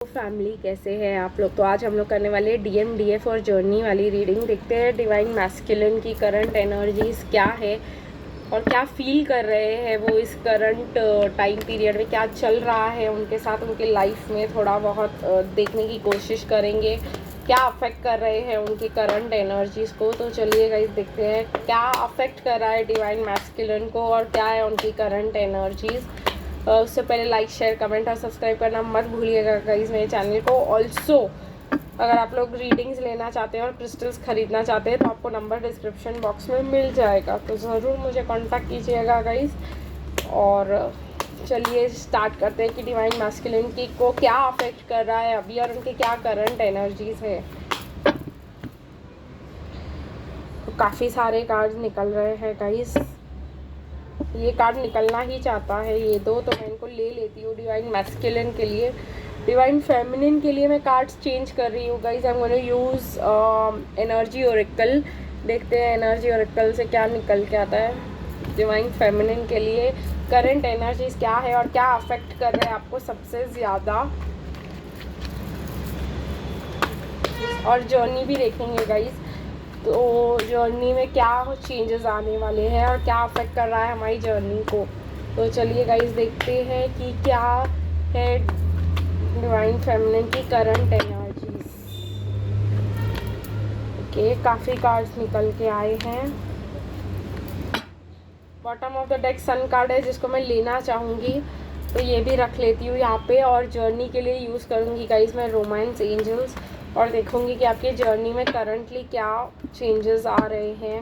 Family कैसे हैं आप लोग। तो आज हम लोग करने वाले डीएम डीएफ और जर्नी वाली रीडिंग। देखते हैं डिवाइन मैस्कुलिन की करंट एनर्जीज क्या है और क्या फील कर रहे हैं वो इस करंट टाइम पीरियड में, क्या चल रहा है उनके साथ, उनके लाइफ में थोड़ा बहुत देखने की कोशिश करेंगे क्या अफेक्ट कर रहे हैं उनकी करंट एनर्जीज़ को। तो चलिए गाइस देखते हैं क्या अफेक्ट कर रहा है डिवाइन मैस्कुलिन को और क्या है उनकी करंट एनर्जीज़। उससे पहले लाइक शेयर कमेंट और सब्सक्राइब करना मत भूलिएगा गाइस मेरे चैनल को। ऑल्सो अगर आप लोग रीडिंग्स लेना चाहते हैं और क्रिस्टल्स ख़रीदना चाहते हैं तो आपको नंबर डिस्क्रिप्शन बॉक्स में मिल जाएगा, तो ज़रूर मुझे कांटेक्ट कीजिएगा गाइस। और चलिए स्टार्ट करते हैं कि डिवाइन मैस्कुलिन की को क्या अफेक्ट कर रहा है अभी और उनके क्या करंट एनर्जीज है। तो काफ़ी सारे कार्ड्स निकल रहे हैं गाइस, ये कार्ड निकलना ही चाहता है ये दो, तो मैं इनको ले लेती हूँ डिवाइन मैस्कुलिन के लिए। डिवाइन फेमिनिन के लिए मैं कार्ड्स चेंज कर रही हूँ guys. I am gonna use energy Oracle. देखते हैं एनर्जी ओरेकल से क्या निकल के आता है। डिवाइन फेमिनिन के लिए करंट एनर्जीज क्या है और क्या अफेक्ट कर रहे हैं आपको सबसे ज़्यादा, और जर्नी भी देखेंगे गाइस। तो जर्नी में क्या चेंजेस आने वाले हैं और क्या अफेक्ट कर रहा है हमारी जर्नी को। तो चलिए गाइस देखते हैं कि क्या है डिवाइन फेमिनिन की करंट एनर्जीज। ओके, काफ़ी कार्ड्स निकल के आए हैं। Bottom of the deck sun card है जिसको मैं लेना चाहूँगी, तो ये भी रख लेती हूँ यहाँ पे। और जर्नी के लिए यूज़ करूँगी गाइस मैं रोमांस एंजल्स, और देखूँगी कि आपकी जर्नी में करंटली क्या चेंजेस आ रहे हैं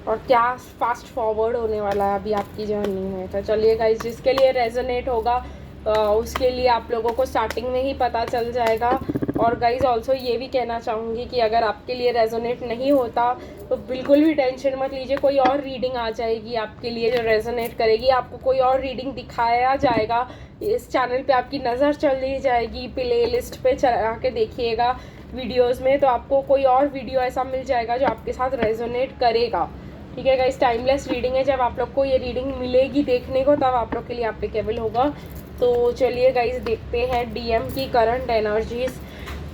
और क्या फास्ट फॉरवर्ड होने वाला है अभी आपकी जर्नी में। तो चलिए गाइस जिसके लिए रेजोनेट होगा उसके लिए आप लोगों को स्टार्टिंग में ही पता चल जाएगा। और गाइस ऑल्सो ये भी कहना चाहूँगी कि अगर आपके लिए रेजोनेट नहीं होता तो बिल्कुल भी टेंशन मत लीजिए, कोई और रीडिंग आ जाएगी आपके लिए जो रेजोनेट करेगी। आपको कोई और रीडिंग दिखाया जाएगा, इस चैनल पे आपकी नज़र चली जाएगी, प्ले लिस्ट पे चला के देखिएगा वीडियोस में, तो आपको कोई और वीडियो ऐसा मिल जाएगा जो आपके साथ रेजोनेट करेगा। ठीक है गाइस, टाइमलेस रीडिंग है, जब आप लोग को ये रीडिंग मिलेगी देखने को तब आप लोग के लिए एप्लीकेबल होगा। तो चलिए गाइस देखते हैं डीएम की करंट एनर्जीज।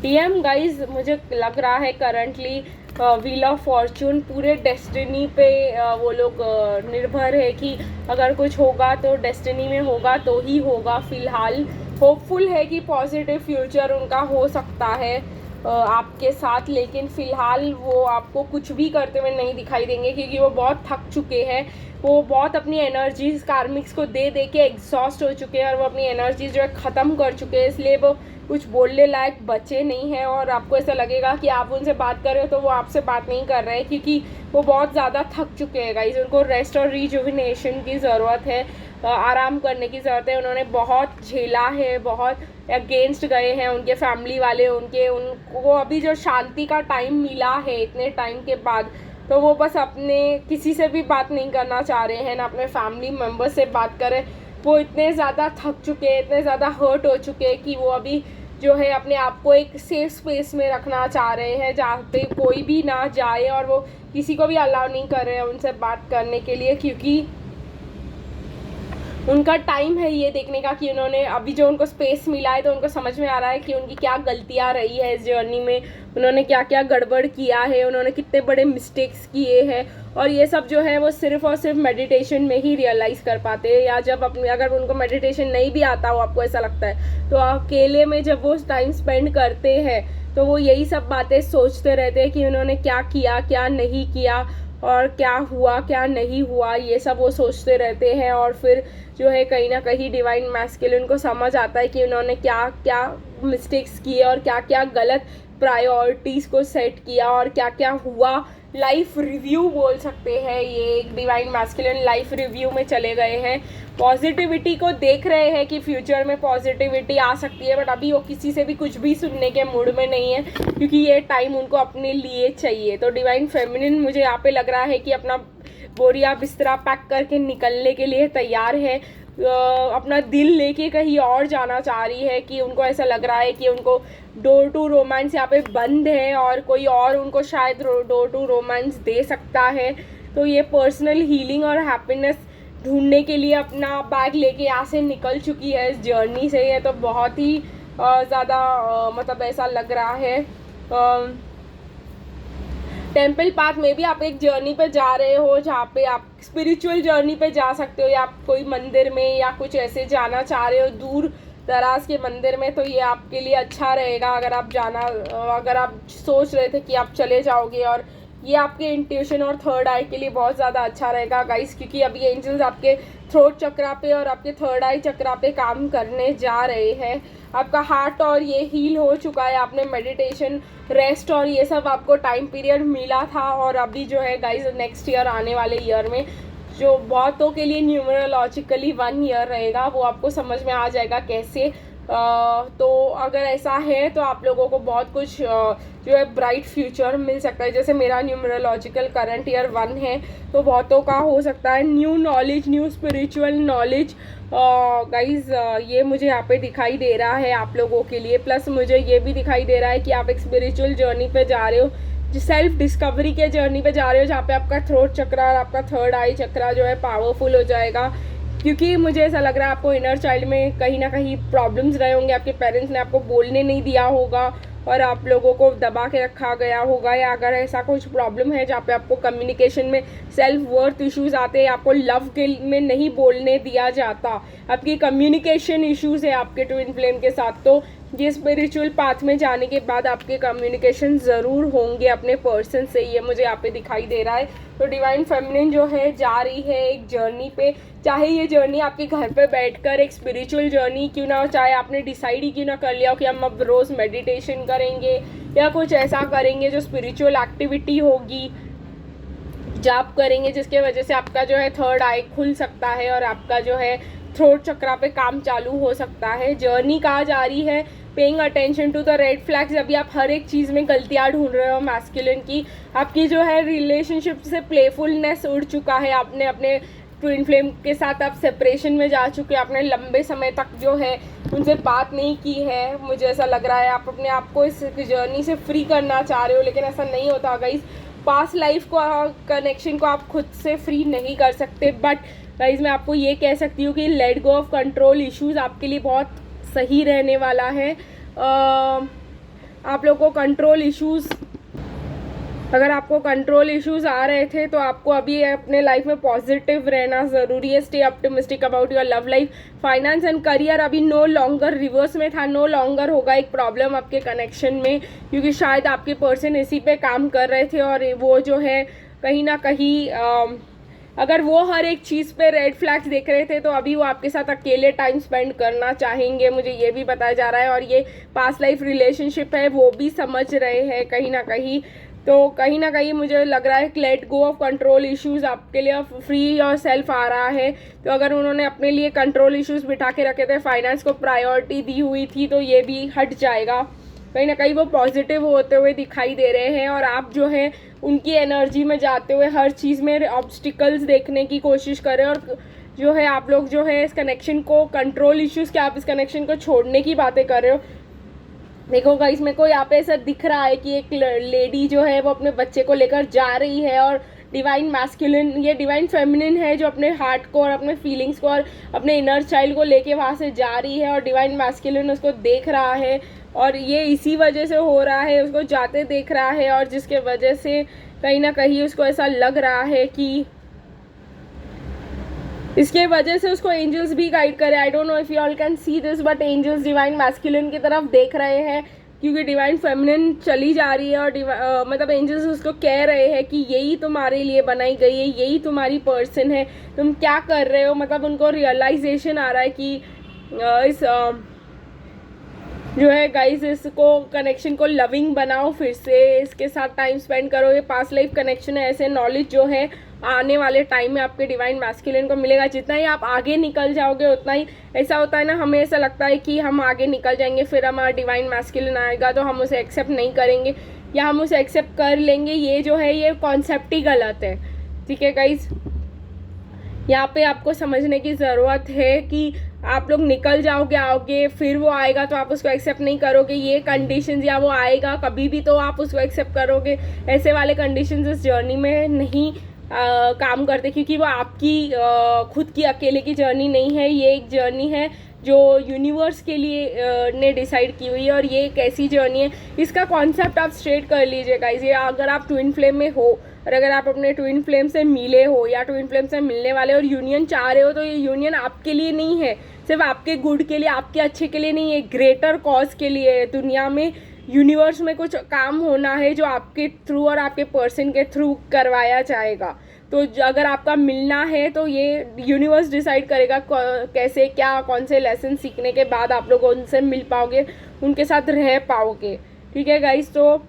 डीएम गाइस मुझे लग रहा है करंटली व्हील ऑफ फॉर्चून पूरे डेस्टिनी पे वो लोग निर्भर है कि अगर कुछ होगा तो डेस्टिनी में होगा तो ही होगा। फ़िलहाल होपफुल है कि पॉजिटिव फ्यूचर उनका हो सकता है आपके साथ, लेकिन फ़िलहाल वो आपको कुछ भी करते हुए नहीं दिखाई देंगे क्योंकि वो बहुत थक चुके हैं। वो बहुत अपनी एनर्जीज कार्मिक्स को दे दे के एग्जॉस्ट हो चुके हैं और वो अपनी एनर्जीज जो है ख़त्म कर चुके हैं, इसलिए वो कुछ बोलने लायक बचे नहीं हैं। और आपको ऐसा लगेगा कि आप उनसे बात कर रहे हो तो वो आपसे बात नहीं कर रहे हैं क्योंकि वो बहुत ज़्यादा थक चुके हैं गाइस। उनको रेस्ट और रिजुविनेशन की ज़रूरत है, आराम करने की ज़रूरत है। उन्होंने बहुत झेला है, बहुत अगेंस्ट गए हैं उनके फैमिली वाले, उनको अभी जो शांति का टाइम मिला है इतने टाइम के बाद, तो वो बस अपने किसी से भी बात नहीं करना चाह रहे हैं, ना अपने फैमिली मेम्बर से बात करें। वो इतने ज़्यादा थक चुके हैं, इतने ज़्यादा हर्ट हो चुके हैं कि वो अभी जो है अपने आप को एक सेफ स्पेस में रखना चाह रहे हैं जहाँ पे कोई भी ना जाए, और वो किसी को भी अलाउ नहीं कर रहे हैं उनसे बात करने के लिए, क्योंकि उनका टाइम है ये देखने का कि उन्होंने अभी जो उनको स्पेस मिला है तो उनको समझ में आ रहा है कि उनकी क्या गलतियाँ रही है इस जर्नी में, उन्होंने क्या क्या गड़बड़ किया है, उन्होंने कितने बड़े मिस्टेक्स किए हैं। और ये सब जो है वो सिर्फ और सिर्फ मेडिटेशन में ही रियलाइज़ कर पाते हैं, या जब अपने अगर उनको मेडिटेशन नहीं भी आता हो, आपको ऐसा लगता है, तो अकेले में जब वो टाइम स्पेंड करते हैं तो वो यही सब बातें सोचते रहते हैं कि उन्होंने क्या किया क्या नहीं किया और क्या हुआ क्या नहीं हुआ, ये सब वो सोचते रहते हैं। और फिर जो है कहीं ना कहीं डिवाइन मैस्कुलिन को समझ आता है कि उन्होंने क्या क्या मिस्टेक्स किए और क्या क्या गलत प्रायोरिटीज़ को सेट किया और क्या क्या हुआ। लाइफ रिव्यू बोल सकते हैं ये, एक डिवाइन मैस्कुलिन लाइफ रिव्यू में चले गए हैं, पॉजिटिविटी को देख रहे हैं कि फ्यूचर में पॉजिटिविटी आ सकती है, बट अभी वो किसी से भी कुछ भी सुनने के मूड में नहीं है क्योंकि ये टाइम उनको अपने लिए चाहिए। तो डिवाइन फेमिनिन मुझे यहाँ पे लग रहा है कि अपना बोरिया बिस्तरा पैक करके निकलने के लिए तैयार है, अपना दिल लेके कहीं और जाना चाह रही है, कि उनको ऐसा लग रहा है कि उनको डोर टू रोमांस यहाँ पे बंद है और कोई और उनको शायद डोर टू रोमांस दे सकता है। तो ये पर्सनल हीलिंग और हैप्पीनेस ढूंढने के लिए अपना बैग लेके यहाँ से निकल चुकी है इस जर्नी से। ये तो बहुत ही ज़्यादा मतलब ऐसा लग रहा है। टेम्पल पाथ में भी आप एक जर्नी पे जा रहे हो जहाँ पे आप स्पिरिचुअल जर्नी पे जा सकते हो, या आप कोई मंदिर में या कुछ ऐसे जाना चाह रहे हो दूर दराज के मंदिर में, तो ये आपके लिए अच्छा रहेगा। अगर आप सोच रहे थे कि आप चले जाओगे, और ये आपके इंट्यूशन और थर्ड आई के लिए बहुत ज़्यादा अच्छा रहेगा गाइस, क्योंकि अभी एंजल्स आपके थ्रोट चक्रा पे और आपके थर्ड आई चक्रा पे काम करने जा रहे हैं। आपका हार्ट और ये हील हो चुका है, आपने मेडिटेशन, रेस्ट और ये सब आपको टाइम पीरियड मिला था, और अभी जो है गाइस नेक्स्ट ईयर, आने वाले ईयर में जो बहुतों के लिए न्यूमरोलॉजिकली 1 ईयर रहेगा, वो आपको समझ में आ जाएगा कैसे। तो अगर ऐसा है तो आप लोगों को बहुत कुछ जो है ब्राइट फ्यूचर मिल सकता है। जैसे मेरा न्यूमरोलॉजिकल करंट ईयर 1 है, तो बहुतों का हो सकता है new knowledge, new spiritual knowledge guys ये मुझे यहाँ पे दिखाई दे रहा है आप लोगों के लिए। प्लस मुझे ये भी दिखाई दे रहा है कि आप एक स्पिरिचुअल जर्नी पे जा रहे हो, जो सेल्फ डिस्कवरी के जर्नी पे जा रहे हो, जहाँ पे आपका थ्रोट चक्रा और आपका थर्ड आई चक्रा जो है पावरफुल हो जाएगा। क्योंकि मुझे ऐसा लग रहा है आपको इनर चाइल्ड में कहीं ना कहीं प्रॉब्लम्स रहे होंगे, आपके पेरेंट्स ने आपको बोलने नहीं दिया होगा और आप लोगों को दबा के रखा गया होगा, या अगर ऐसा कुछ प्रॉब्लम है जहाँ पे आपको कम्युनिकेशन में सेल्फ वर्थ इश्यूज आते हैं, आपको लव के में नहीं बोलने दिया जाता, आपकी कम्युनिकेशन इश्यूज है आपके ट्विन फ्लेम के साथ, तो ये स्पिरिचुअल पाथ में जाने के बाद आपके कम्युनिकेशन ज़रूर होंगे अपने पर्सन से, ये मुझे यहाँ पे दिखाई दे रहा है। तो डिवाइन फेमिनिन जो है जा रही है एक जर्नी पे, चाहे ये जर्नी आपके घर पे बैठकर एक स्पिरिचुअल जर्नी क्यों ना हो, चाहे आपने डिसाइड ही क्यों ना कर लिया हो कि हम अब रोज़ मेडिटेशन करेंगे या कुछ ऐसा करेंगे जो स्पिरिचुअल एक्टिविटी होगी, जाप करेंगे जिसके वजह से आपका जो है थर्ड आई खुल सकता है और आपका जो है थ्रोट चक्रा पे काम चालू हो सकता है। जर्नी कहाँ जा रही है, paying attention to the red flags. अभी आप हर एक चीज़ में गलतियाँ ढूंढ रहे हो मैस्कुलिन की, आपकी जो है रिलेशनशिप से प्लेफुलनेस उड़ चुका है, आपने अपने ट्विन फ्लेम के साथ आप सेपरेशन में जा चुके हैं, आपने लंबे समय तक जो है उनसे बात नहीं की है। मुझे ऐसा लग रहा है आप अपने आप को इस जर्नी से फ्री करना चाह रहे हो, लेकिन ऐसा नहीं होता गाइस। पास्ट लाइफ को कनेक्शन को आप खुद से फ्री नहीं कर सकते, बट गाइस मैं आपको ये कह सकती हूँ कि let go of control issues आपके लिए बहुत सही रहने वाला है। आप लोगों को कंट्रोल इश्यूज, अगर आपको कंट्रोल इश्यूज आ रहे थे तो आपको अभी अपने लाइफ में पॉजिटिव रहना ज़रूरी है। Stay optimistic about your love life, finance and career अभी नो लॉन्गर रिवर्स में था, नो लॉन्गर होगा एक प्रॉब्लम आपके कनेक्शन में, क्योंकि शायद आपके पर्सन इसी पे काम कर रहे थे और वो जो है कहीं ना कहीं अगर वो हर एक चीज़ पे रेड फ्लैग्स देख रहे थे तो अभी वो आपके साथ अकेले टाइम स्पेंड करना चाहेंगे, मुझे ये भी बताया जा रहा है। और ये पास्ट लाइफ रिलेशनशिप है वो भी समझ रहे हैं कहीं ना कहीं, तो कहीं ना कहीं मुझे लग रहा है कि let go of control issues आपके लिए फ्री योर सेल्फ आ रहा है। तो अगर उन्होंने अपने लिए कंट्रोल इश्यूज बिठा के रखे थे, फाइनेंस को प्रायोरिटी दी हुई थी, तो ये भी हट जाएगा। कहीं ना कहीं वो पॉजिटिव होते हुए दिखाई दे रहे हैं और आप जो है उनकी एनर्जी में जाते हुए हर चीज़ में ऑब्स्टिकल्स देखने की कोशिश करें, और जो है आप लोग जो है इस कनेक्शन को कंट्रोल इश्यूज़ के आप इस कनेक्शन को छोड़ने की बातें कर रहे हो। देखो गाइस मेरे को यहाँ पे ऐसा दिख रहा है कि एक लेडी जो है वो अपने बच्चे को लेकर जा रही है, और डिवाइन मैस्कुलिन, ये डिवाइन फेमिनिन है जो अपने हार्ट को और अपने फीलिंग्स को और अपने इनर चाइल्ड को लेके वहाँ से जा रही है, और डिवाइन मैस्कुलिन उसको देख रहा है, और ये इसी वजह से हो रहा है, उसको जाते देख रहा है, और जिसके वजह से कहीं ना कहीं उसको ऐसा लग रहा है कि इसके वजह से उसको एंजल्स भी गाइड करे। I don't know if you all can see this, but angels divine masculine की तरफ देख रहे हैं, क्योंकि डिवाइन फेमिनिन चली जा रही है और मतलब एंजल्स उसको कह रहे हैं कि यही तुम्हारे लिए बनाई गई है, यही तुम्हारी पर्सन है, तुम क्या कर रहे हो। मतलब उनको रियलाइजेशन आ रहा है कि इस जो है गाइस इसको कनेक्शन को लविंग बनाओ, फिर से इसके साथ टाइम स्पेंड करो। ये पास्ट लाइफ कनेक्शन है, ऐसे नॉलेज जो है आने वाले टाइम में आपके डिवाइन मैस्कुलिन को मिलेगा। जितना ही आप आगे निकल जाओगे उतना ही ऐसा होता है ना, हमें ऐसा लगता है कि हम आगे निकल जाएंगे फिर हमारा डिवाइन मैस्कुलिन आएगा तो हम उसे एक्सेप्ट नहीं करेंगे, या हम उसे एक्सेप्ट कर लेंगे। ये जो है ये कॉन्सेप्ट ही गलत है, ठीक है गाइज। यहाँ पे आपको समझने की ज़रूरत है कि आप लोग निकल जाओगे आगे, फिर वो आएगा तो आप उसको एक्सेप्ट नहीं करोगे, ये कंडीशंस, या वो आएगा कभी भी तो आप उसको एक्सेप्ट करोगे, ऐसे वाले कंडीशंस इस जर्नी में नहीं काम करते, क्योंकि वो आपकी खुद की अकेले की जर्नी नहीं है, ये एक जर्नी है जो यूनिवर्स के लिए ने डिसाइड की हुई है। और ये एक ऐसी जर्नी है, इसका कॉन्सेप्ट आप स्ट्रेट कर लीजिए गाइस। ये अगर आप ट्विन फ्लेम में हो और अगर आप अपने ट्विन फ्लेम से मिले हो या ट्विन फ्लेम से मिलने वाले और यूनियन चाह रहे हो, तो ये यूनियन आपके लिए नहीं है, सिर्फ आपके गुड के लिए, आपके अच्छे के लिए नहीं है, ग्रेटर कॉज के लिए है। दुनिया में यूनिवर्स में कुछ काम होना है जो आपके थ्रू और आपके पर्सन के थ्रू करवाया जाएगा। तो अगर आपका मिलना है तो ये यूनिवर्स डिसाइड करेगा कैसे, क्या, कौन से लेसन सीखने के बाद आप लोग उनसे मिल पाओगे, उनके साथ रह पाओगे। ठीक है गाइस, तो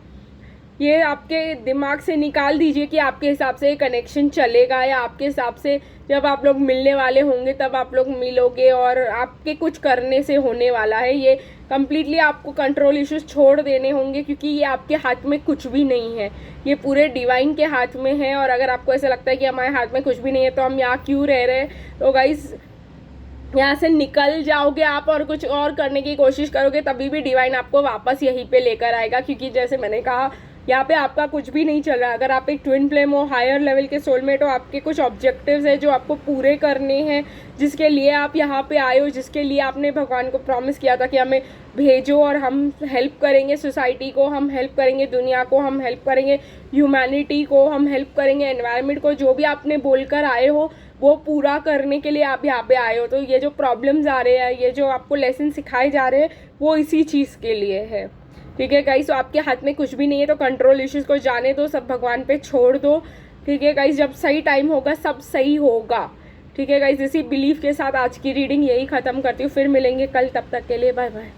ये आपके दिमाग से निकाल दीजिए कि आपके हिसाब से कनेक्शन चलेगा या आपके हिसाब से जब आप लोग मिलने वाले होंगे तब आप लोग मिलोगे और आपके कुछ करने से होने वाला है। ये कम्प्लीटली आपको कंट्रोल इश्यूज छोड़ देने होंगे, क्योंकि ये आपके हाथ में कुछ भी नहीं है, ये पूरे डिवाइन के हाथ में है। और अगर आपको ऐसा लगता है कि हमारे हाथ में कुछ भी नहीं है तो हम यहाँ क्यों रह रहे हैं, तो गाइस यहाँ से निकल जाओगे आप और कुछ और करने की कोशिश करोगे, तभी भी डिवाइन आपको वापस यहीं पे लेकर आएगा। क्योंकि जैसे मैंने कहा, यहाँ पे आपका कुछ भी नहीं चल रहा। अगर आप एक ट्विन फ्लेम हो, हायर लेवल के सोलमेट हो, आपके कुछ ऑब्जेक्टिव्स है जो आपको पूरे करने हैं, जिसके लिए आप यहाँ पे आए हो, जिसके लिए आपने भगवान को प्रॉमिस किया था कि हमें भेजो और हम हेल्प करेंगे सोसाइटी को, हम हेल्प करेंगे दुनिया को, हम हेल्प करेंगे ह्यूमैनिटी को, हम हेल्प करेंगे एनवायरनमेंट को। जो भी आपने बोलकर आए हो वो पूरा करने के लिए आप यहाँ पे आए हो। तो ये जो प्रॉब्लम्स आ रहे हैं, ये जो आपको लेसन सिखाए जा रहे हैं, वो इसी चीज़ के लिए है। ठीक है गाइस, तो आपके हाथ में कुछ भी नहीं है, तो कंट्रोल इश्यूज़ को जाने दो, सब भगवान पे छोड़ दो। ठीक है गाइस, जब सही टाइम होगा सब सही होगा। ठीक है गाइस, इसी बिलीफ के साथ आज की रीडिंग यही ख़त्म करती हूँ, फिर मिलेंगे कल, तब तक के लिए बाय बाय।